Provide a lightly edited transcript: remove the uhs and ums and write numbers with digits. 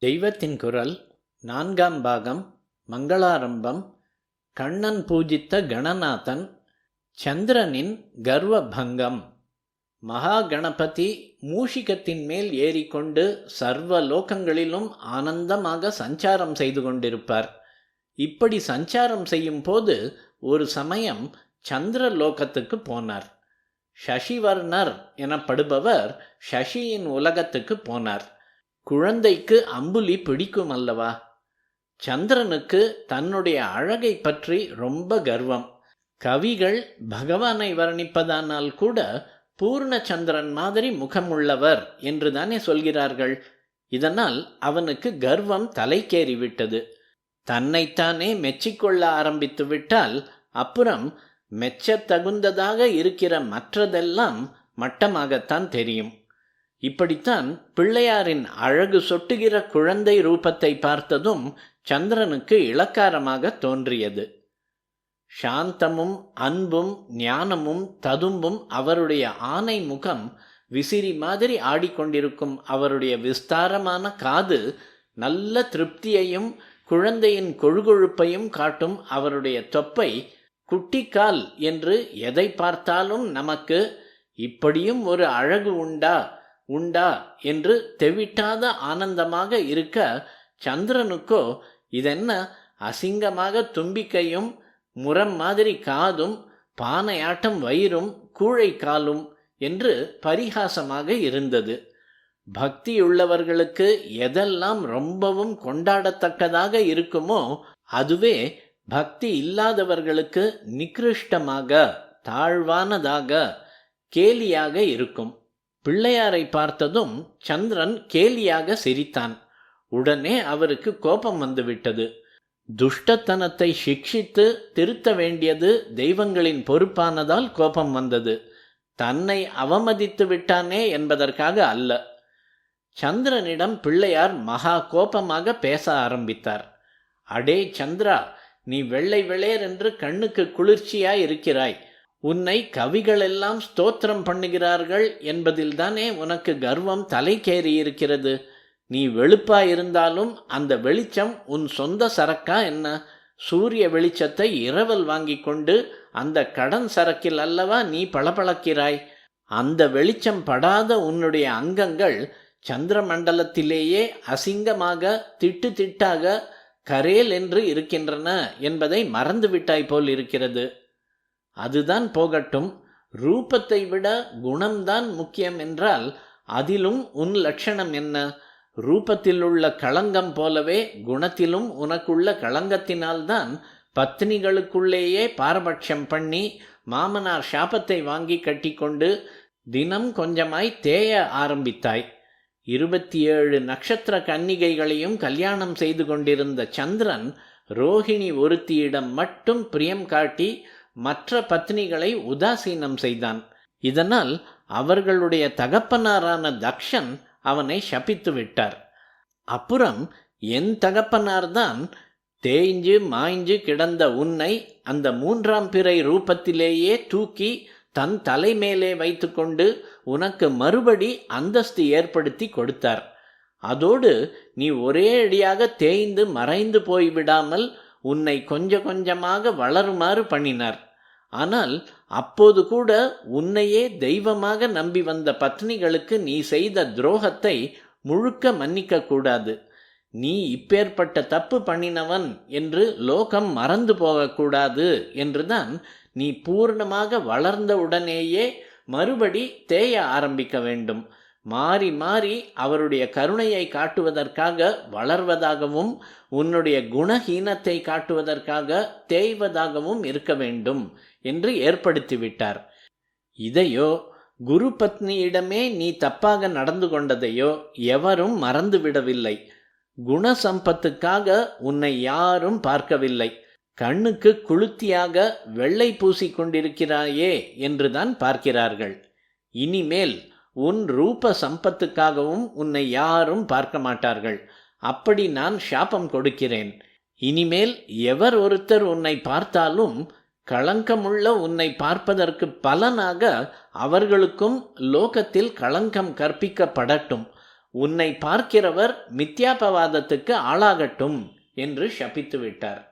தெய்வத்தின் குரல் 4ஆம் பாகம். மங்களாரம்பம். கண்ணன் பூஜித்த கணநாதன். சந்திரனின் கர்வபங்கம். மகா கணபதி மூஷிகத்தின் மேல் ஏறிக்கொண்டு சர்வ லோகங்களிலும் ஆனந்தமாக சஞ்சாரம் செய்து கொண்டிருப்பார். இப்படி சஞ்சாரம் செய்யும் போது ஒரு சமயம் சந்திர லோகத்துக்கு போனார். சசிவர்ணர் எனப்படுபவர் சசியின் உலகத்துக்கு போனார். குழந்தைக்கு அம்புலி பிடிக்கும் அல்லவா? சந்திரனுக்கு தன்னுடைய அழகை பற்றி ரொம்ப கர்வம். கவிகள் பகவானை வர்ணிப்பதானால் கூட பூர்ண சந்திரன் மாதிரி முகமுள்ளவர் என்றுதானே சொல்கிறார்கள். இதனால் அவனுக்கு கர்வம் தலைக்கேறிவிட்டது. தன்னைத்தானே மெச்சிக்கொள்ள ஆரம்பித்து விட்டால் அப்புறம் மெச்சத் தகுந்ததாக இருக்கிற மற்றதெல்லாம் மட்டமாகத்தான் தெரியும். இப்படித்தான் பிள்ளையாரின் அழகு சொட்டுகிற குழந்தை ரூபத்தை பார்த்ததும் சந்திரனுக்கு இளக்காரமாக தோன்றியது. சாந்தமும் அன்பும் ஞானமும் ததும்பும் அவருடைய ஆனை முகம், விசிறி மாதிரி ஆடிக்கொண்டிருக்கும் அவருடைய விஸ்தாரமான காது, நல்ல திருப்தியையும் குழந்தையின் கொழுகொழுப்பையும் காட்டும் அவருடைய தொப்பை, குட்டிக்கால் என்று எதை பார்த்தாலும் நமக்கு இப்படியும் ஒரு அழகு உண்டா என்று தெவிட்டாத ஆனந்தமாக இருக்க, சந்திரனுக்கோ இதென்ன அசிங்கமாக தும்பிக்கையும் முரம் மாதிரி காதும் பானையாட்டம் வயிறும் கூழை காலும் என்று பரிகாசமாக இருந்தது. பக்தியுள்ளவர்களுக்கு எதெல்லாம் ரொம்பவும் கொண்டாடத்தக்கதாக இருக்குமோ அதுவே பக்தி இல்லாதவர்களுக்கு நிகிருஷ்டமாக, தாழ்வானதாக, கேலியாக இருக்கும். பிள்ளையாரை பார்த்ததும் சந்திரன் கேலியாக சிரித்தான். உடனே அவருக்கு கோபம் வந்துவிட்டது. துஷ்டத்தனத்தை சிக்ஷித்து திருத்த வேண்டியது தெய்வங்களின் பொறுப்பானதால் கோபம் வந்தது. தன்னை அவமதித்து விட்டானே என்பதற்காக அல்ல. சந்திரனிடம் பிள்ளையார் மகா கோபமாக பேச ஆரம்பித்தார். அடே சந்திரா, நீ வெள்ளை வெளேர் என்று கண்ணுக்கு குளிர்ச்சியாய் இருக்கிறாய். உன்னை கவிகளெல்லாம் ஸ்தோத்திரம் பண்ணுகிறார்கள் என்பதில்தானே உனக்கு கர்வம் தலைக்கேறியிருக்கிறது. நீ வெளுப்பாயிருந்தாலும் அந்த வெளிச்சம் உன் சொந்த சரக்கா என்ன? சூரிய வெளிச்சத்தை இரவல் வாங்கி கொண்டு அந்த கடன் சரக்கில் அல்லவா நீ பளபளக்கிறாய். அந்த வெளிச்சம் படாத உன்னுடைய அங்கங்கள் சந்திரமண்டலத்திலேயே அசிங்கமாக திட்டு திட்டாக கரேல் என்று இருக்கின்றன என்பதை மறந்துவிட்டாய் போல் இருக்கிறது. அதுதான் போகட்டும். ரூபத்தை விட குணம்தான் முக்கியம் என்றால் அதிலும் உன் லட்சணம் என்ன? ரூபத்தில் உள்ள களங்கம் போலவே குணத்திலும் உனக்குள்ள களங்கத்தினால்தான் பத்னிகளுக்குள்ளேயே பாரபட்சம் பண்ணி மாமனார் சாபத்தை வாங்கி கட்டிக்கொண்டு தினம் கொஞ்சமாய் தேய ஆரம்பித்தாய். 27 நட்சத்திர கன்னிகைகளையும் கல்யாணம் செய்து கொண்டிருந்த சந்திரன் ரோஹிணி ஒருத்தியிடம் மட்டும் பிரியம் காட்டி மற்ற பத்னிகளை உதாசீனம் செய்தான். இதனால் அவர்களுடைய தகப்பனாரான தக்ஷன் அவனை சபித்து விட்டார். அப்புறம் என் தகப்பனார்தான் தேய்ஞ்சு மாய்ஞ்சு கிடந்த உன்னை அந்த 3ஆம் பிறை ரூபத்திலேயே தூக்கி தன் தலைமேலே வைத்து கொண்டு உனக்கு மறுபடி அந்தஸ்து ஏற்படுத்தி கொடுத்தார். அதோடு நீ ஒரே அடியாக தேய்ந்து மறைந்து போய்விடாமல் உன்னை கொஞ்சம் கொஞ்சமாக வளருமாறு பண்ணினார். ஆனால் அப்போது கூட உன்னையே தெய்வமாக நம்பி வந்த பத்னிகளுக்கு நீ செய்த துரோகத்தை முழுக்க மன்னிக்க கூடாது. நீ இப்பேற்பட்ட தப்பு பண்ணினவன் என்று லோகம் மறந்து போகக்கூடாது என்றுதான் நீ பூர்ணமாக வளர்ந்த உடனேயே மறுபடி தேய ஆரம்பிக்க வேண்டும். மாறி மாறி அவருடைய கருணையை காட்டுவதற்காக வளர்வதாகவும் உன்னுடைய குணஹீனத்தை காட்டுவதற்காக தேய்வதாகவும் இருக்க வேண்டும் என்று ஏற்படுத்திவிட்டார். இதையோ குரு பத்னியிடமே நீ தப்பாக நடந்து கொண்டதையோ எவரும் மறந்துவிடவில்லை. குணசம்பத்துக்காக உன்னை யாரும் பார்க்கவில்லை. கண்ணுக்கு குளுத்தியாக வெள்ளை பூசி கொண்டிருக்கிறாயே என்றுதான் பார்க்கிறார்கள். இனிமேல் உன் ரூப சம்பத்துக்காகவும் உன்னை யாரும் பார்க்க மாட்டார்கள். அப்படி நான் சாபம் கொடுக்கிறேன். இனிமேல் எவர் ஒருத்தர் உன்னை பார்த்தாலும் களங்கமுள்ள உன்னை பார்ப்பதற்கு பலனாக அவர்களுக்கும் லோகத்தில் களங்கம் கற்பிக்கப்படட்டும். உன்னை பார்க்கிறவர் மித்யாபவாதத்துக்கு ஆளாகட்டும் என்று சபித்து விட்டார்.